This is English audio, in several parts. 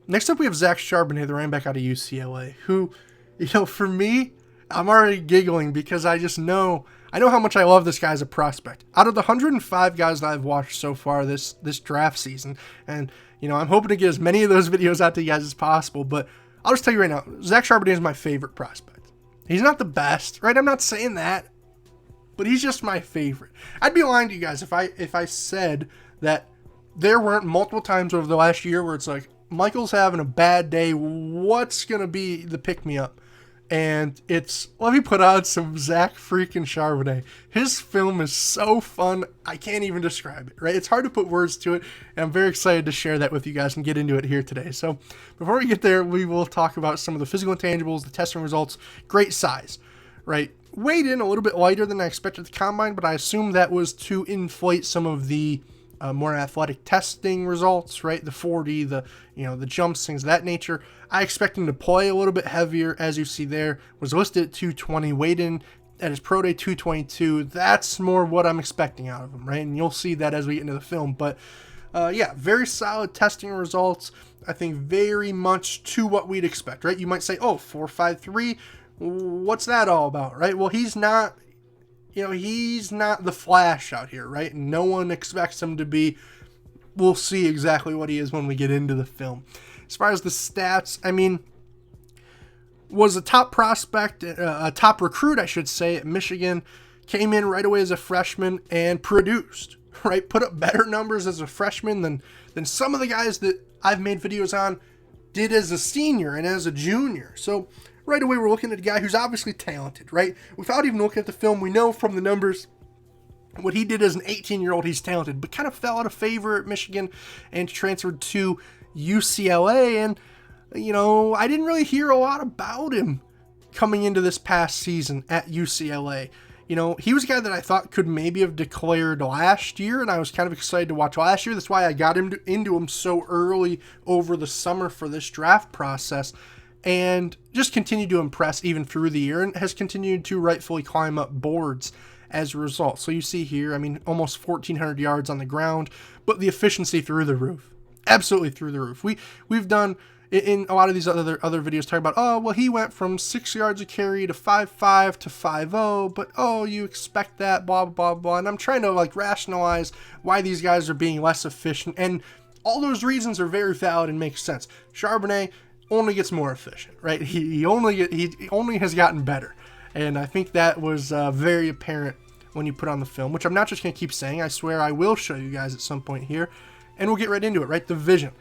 Next up, we have Zach Charbonnet, the running back out of UCLA, who, for me, I'm already giggling because I know how much I love this guy as a prospect. Out of the 105 guys that I've watched so far this draft season, and, I'm hoping to get as many of those videos out to you guys as possible, but I'll just tell you right now, Zach Charbonnet is my favorite prospect. He's not the best, right? I'm not saying that, but he's just my favorite. I'd be lying to you guys if I said that there weren't multiple times over the last year where it's like, Michael's having a bad day. What's going to be the pick-me-up? And let me put on some Zach freaking Charbonnet. His film is so fun, I can't even describe it, right? It's hard to put words to it, and I'm very excited to share that with you guys and get into it here today. So before we get there, we will talk about some of the physical intangibles, the testing results. Great size, right? Weighed in a little bit lighter than I expected at the combine, but I assume that was to inflate some of the more athletic testing results, right? The 40, the jumps, things of that nature. I expect him to play a little bit heavier, as you see there. Was listed at 220, weighed in at his pro day 222. That's more what I'm expecting out of him, right? And you'll see that as we get into the film. But very solid testing results. I think very much to what we'd expect, right? You might say, 4.53. What's that all about, right? Well, he's not the Flash out here, right? No one expects him to be. We'll see exactly what he is when we get into the film. As far as the stats, was a top prospect, a top recruit, I should say, at Michigan. Came in right away as a freshman and produced, right? Put up better numbers as a freshman than some of the guys that I've made videos on did as a senior and as a junior. So right away, we're looking at a guy who's obviously talented, right? Without even looking at the film, we know from the numbers what he did as an 18-year-old, he's talented, but kind of fell out of favor at Michigan and transferred to UCLA. And, I didn't really hear a lot about him coming into this past season at UCLA. He was a guy that I thought could maybe have declared last year, and I was kind of excited to watch last year. That's why I got into him so early over the summer for this draft process. And just continued to impress even through the year and has continued to rightfully climb up boards as a result. So you see here, almost 1,400 yards on the ground, but the efficiency through the roof. Absolutely through the roof. We've done, in a lot of these other videos, talk about, he went from 6 yards a carry to 5.5 to 5.0, but, you expect that, blah, blah, blah. And I'm trying to, rationalize why these guys are being less efficient. And all those reasons are very valid and make sense. Charbonnet only gets more efficient, right? He only has gotten better, and I think that was very apparent when you put on the film, which I'm not just going to keep saying. I swear I will show you guys at some point here, and we'll get right into it, right? The vision.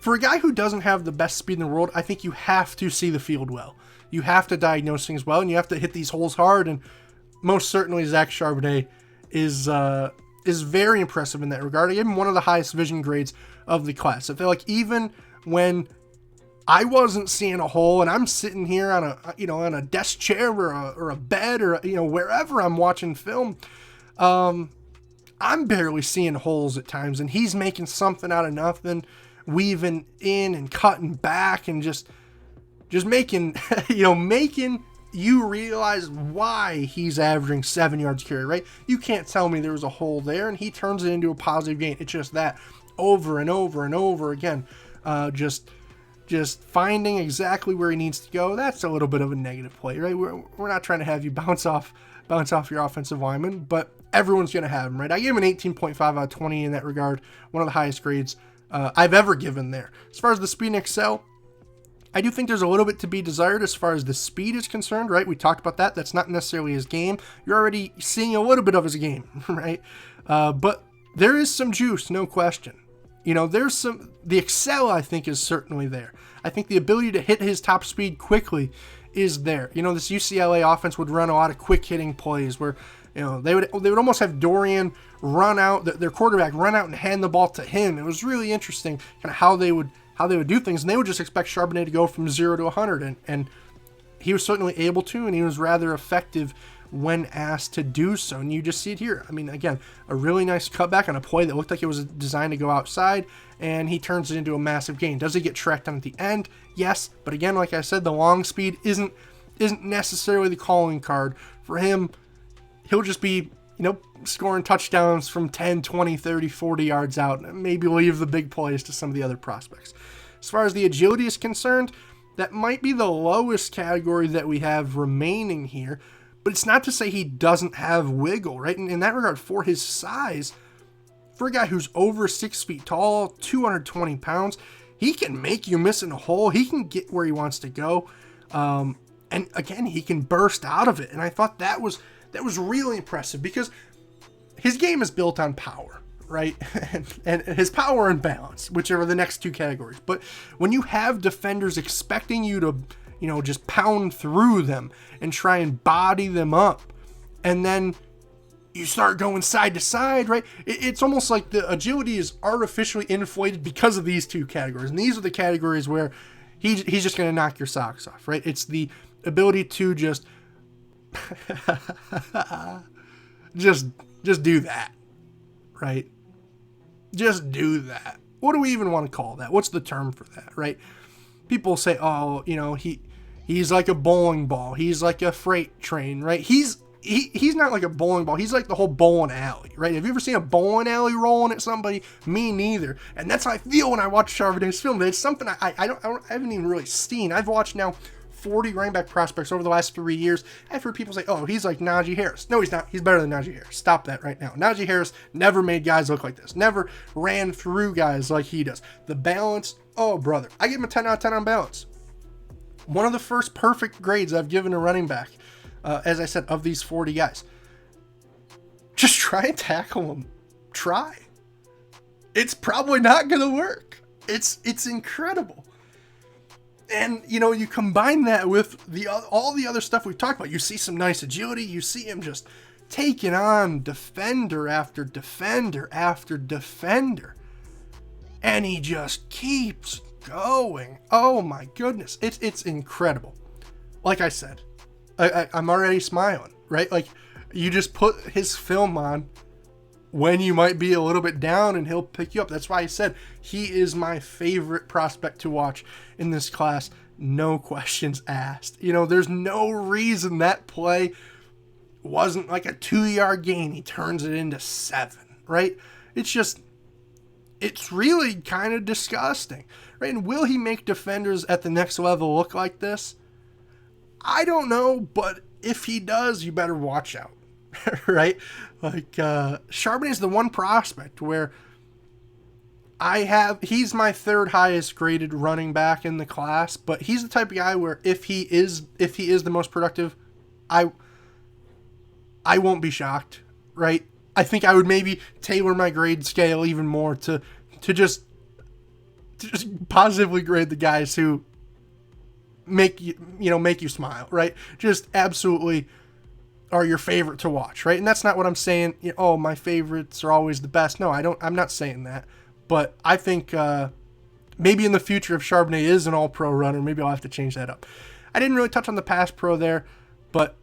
For a guy who doesn't have the best speed in the world, I think you have to see the field well. You have to diagnose things well, and you have to hit these holes hard, and most certainly Zach Charbonnet is very impressive in that regard. I gave him one of the highest vision grades of the class. I feel like even when I wasn't seeing a hole, and I'm sitting here on a desk chair or a bed or wherever I'm watching film, I'm barely seeing holes at times, and he's making something out of nothing, weaving in and cutting back and just making making you realize why he's averaging 7 yards carry, right? You can't tell me there was a hole there, and he turns it into a positive gain. It's just that over and over and over again, just finding exactly where he needs to go. That's a little bit of a negative play, right? We're not trying to have you bounce off your offensive lineman, but everyone's going to have him, right? I gave him an 18.5 out of 20 in that regard, one of the highest grades I've ever given there. As far as the speed and excel, I do think there's a little bit to be desired as far as the speed is concerned, right? We talked about that. That's not necessarily his game. You're already seeing a little bit of his game, right? But there is some juice, no question. The excel, I think, is certainly there. I think the ability to hit his top speed quickly is there. This UCLA offense would run a lot of quick hitting plays where, they would almost have Dorian run out, their quarterback run out and hand the ball to him. It was really interesting kind of how they would do things, and they would just expect Charbonnet to go from 0 to 100, and he was certainly able to, and he was rather effective when asked to do so. And you just see it here. Again, a really nice cutback on a play that looked like it was designed to go outside, and he turns it into a massive gain. Does he get tracked on at the end? Yes, but again, like I said, the long speed isn't necessarily the calling card for him. He'll just be, scoring touchdowns from 10, 20, 30, 40 yards out, and maybe leave the big plays to some of the other prospects. As far as the agility is concerned, that might be the lowest category that we have remaining here, but it's not to say he doesn't have wiggle, right? In that regard, for his size, for a guy who's over 6 feet tall, 220 pounds, he can make you miss in a hole. He can get where he wants to go. And again, he can burst out of it. And I thought that was really impressive because his game is built on power, right? and his power and balance, which are the next two categories. But when you have defenders expecting you to, just pound through them and try and body them up, and then you start going side to side, right? It's almost like the agility is artificially inflated because of these two categories. And these are the categories where he's just going to knock your socks off, right? It's the ability to just do that, right? Just do that. What do we even want to call that? What's the term for that, right? People say, oh, he's like a bowling ball. He's like a freight train, right? He's not like a bowling ball. He's like the whole bowling alley, right? Have you ever seen a bowling alley rolling at somebody? Me neither. And that's how I feel when I watch Charbonnet's film. It's something I haven't even really seen. I've watched now 40 running back prospects over the last 3 years. I've heard people say, oh, he's like Najee Harris. No, he's not. He's better than Najee Harris. Stop that right now. Najee Harris never made guys look like this. Never ran through guys like he does. The balance, oh, brother. I give him a 10 out of 10 on balance. One of the first perfect grades I've given a running back, as I said, of these 40 guys. Just try and tackle him. Try. It's probably not going to work. It's incredible. And, you combine that with all the other stuff we've talked about. You see some nice agility. You see him just taking on defender after defender after defender. And he just keeps going. Oh, my goodness. It's incredible. Like I said, I'm already smiling, right? Like, you just put his film on when you might be a little bit down and he'll pick you up. That's why I said he is my favorite prospect to watch in this class. No questions asked. There's no reason that play wasn't like a 2-yard gain. He turns it into 7, right? It's really kind of disgusting, right? And will he make defenders at the next level look like this? I don't know, but if he does, you better watch out. Right? Like, Charbonnet is the one prospect where he's my third highest graded running back in the class, but he's the type of guy where if he is the most productive, I won't be shocked, right? I think I would maybe tailor my grade scale even more to just positively grade the guys who make you smile, right? Just absolutely are your favorite to watch, right? And that's not what I'm saying. Oh, my favorites are always the best. No, I'm not saying that. But I think maybe in the future, if Charbonnet is an all-pro runner, maybe I'll have to change that up. I didn't really touch on the pass pro there, but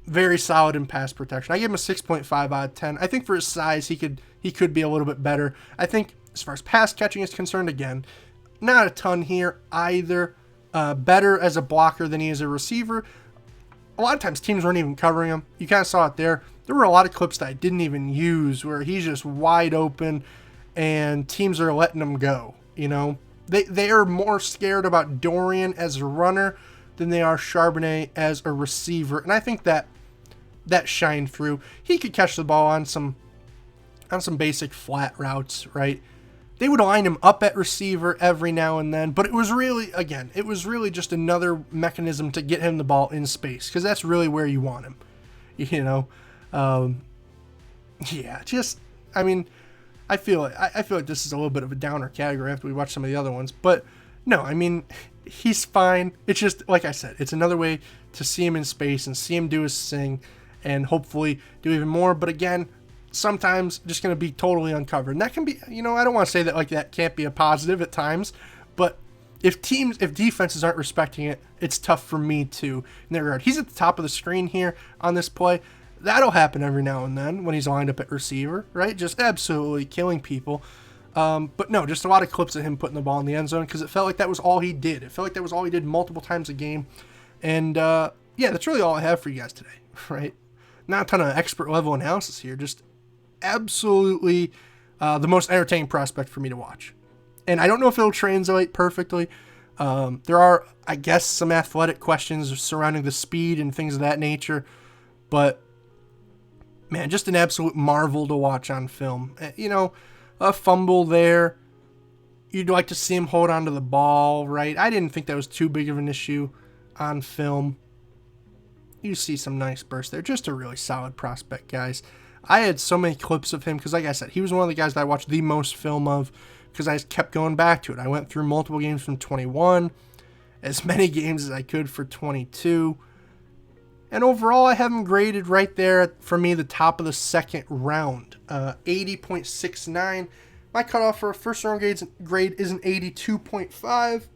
very solid in pass protection. I gave him a 6.5 out of 10. I think for his size, he could be a little bit better. I think as far as pass catching is concerned, again, not a ton here either. Better as a blocker than he is a receiver. A lot of times teams weren't even covering him. You kind of saw it there. There were a lot of clips that I didn't even use where he's just wide open and teams are letting him go. They are more scared about Dorian as a runner than they are Charbonnet as a receiver. And I think that shined through. He could catch the ball on some basic flat routes, right? They would line him up at receiver every now and then, but it was really just another mechanism to get him the ball in space, because that's really where you want him, I feel like this is a little bit of a downer category after we watch some of the other ones, but no, he's fine. It's just, like I said, it's another way to see him in space and see him do his thing and hopefully do even more, but again, sometimes just going to be totally uncovered. And that can be, I don't want to say that like that can't be a positive at times, but if defenses aren't respecting it, it's tough for me too in that regard. He's at the top of the screen here on this play. That'll happen every now and then when he's lined up at receiver, right? Just absolutely killing people. But no, just a lot of clips of him putting the ball in the end zone because it felt like that was all he did. It felt like that was all he did multiple times a game. And that's really all I have for you guys today, right? Not a ton of expert level analysis here, just absolutely the most entertaining prospect for me to watch. And I don't know if it'll translate perfectly. There are, I guess, some athletic questions surrounding the speed and things of that nature. But, man, just an absolute marvel to watch on film. You know, a fumble there. You'd like to see him hold on to the ball, right? I didn't think that was too big of an issue on film. You see some nice bursts there. Just a really solid prospect, guys. I had so many clips of him because, like I said, he was one of the guys that I watched the most film of because I just kept going back to it. I went through multiple games from 21, as many games as I could for 22. And overall, I have him graded right there at, for me, the top of the second round. 80.69. My cutoff for a first-round grade is an 82.5.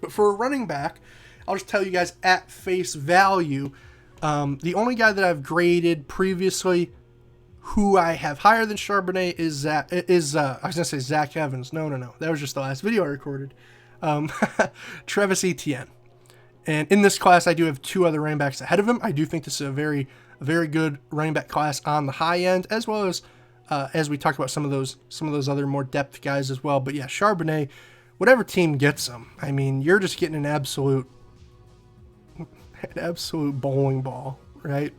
But for a running back, I'll just tell you guys at face value, the only guy that I've graded previously who I have higher than Charbonnet is I was going to say Zach Evans. No. That was just the last video I recorded. Travis Etienne. And in this class, I do have two other running backs ahead of him. I do think this is a very good running back class on the high end, as well as we talked about some of those other more depth guys as well. But yeah, Charbonnet, whatever team gets him, I mean, you're just getting an absolute bowling ball, right?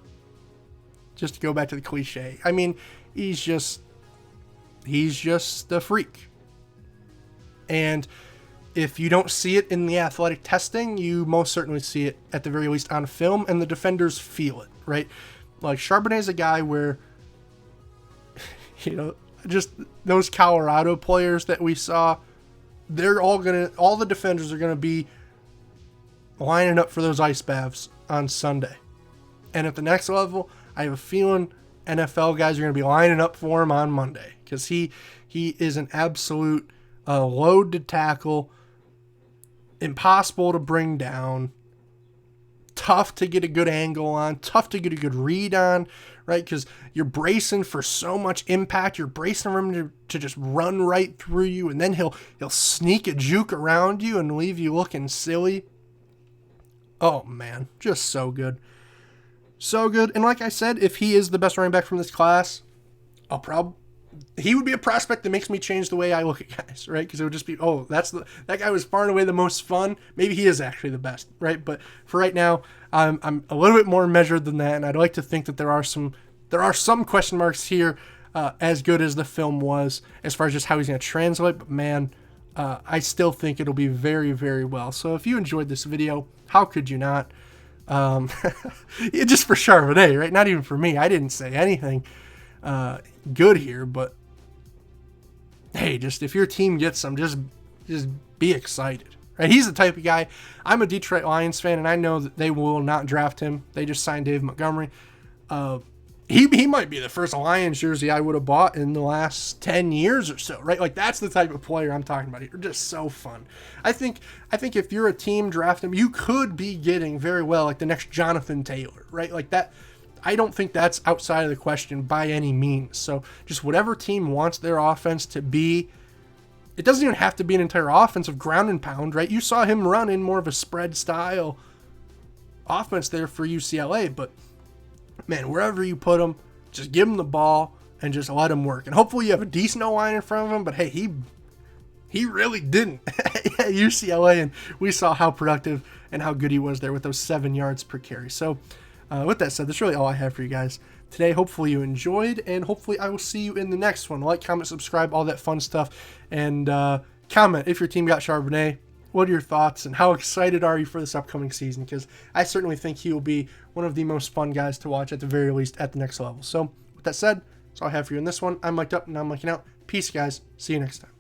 Just to go back to the cliche. I mean, he's just a freak. And if you don't see it in the athletic testing, you most certainly see it at the very least on film, and the defenders feel it, right? Like Charbonnet is a guy where, you know, just those Colorado players that we saw, all the defenders are gonna be lining up for those ice baths on Sunday. And at the next level, I have a feeling NFL guys are going to be lining up for him on Monday because he is an absolute load to tackle, impossible to bring down, tough to get a good angle on, tough to get a good read on, right? Because you're bracing for so much impact. You're bracing for him to just run right through you, and then he'll sneak a juke around you and leave you looking silly. Oh, man, just so good. So good. And like I said, if he is the best running back from this class, he would be a prospect that makes me change the way I look at guys, right? Because it would just be, that guy was far and away the most fun. Maybe he is actually the best, right? But for right now, I'm a little bit more measured than that, and I'd like to think that there are some question marks here, as good as the film was, as far as just how he's going to translate. But man, I still think it'll be very, very well. So if you enjoyed this video, how could you not? Just for Charbonnet, right? Not even for me. I didn't say anything good here, but hey, just if your team gets some, just be excited, right? He's the type of guy. I'm a Detroit Lions fan, and I know that they will not draft him. They just signed Dave Montgomery. He might be the first Lions jersey I would have bought in the last 10 years or so, right? Like, that's the type of player I'm talking about here. Just so fun. I think if you're a team drafting him, you could be getting very well like the next Jonathan Taylor, right? Like that. I don't think that's outside of the question by any means. So just whatever team wants their offense to be, it doesn't even have to be an entire offense of ground and pound, right? You saw him run in more of a spread style offense there for UCLA, but man, wherever you put him, just give him the ball and just let him work. And hopefully you have a decent O-line in front of him, but hey, he really didn't at UCLA, and we saw how productive and how good he was there with those 7 yards per carry. So with that said, that's really all I have for you guys today. Hopefully you enjoyed, and hopefully I will see you in the next one. Like, comment, subscribe, all that fun stuff, and comment if your team got Charbonnet. What are your thoughts, and how excited are you for this upcoming season? Because I certainly think he will be one of the most fun guys to watch, at the very least, at the next level. So with that said, that's all I have for you in this one. I'm mic'd up, and I'm mic'ing out. Peace, guys. See you next time.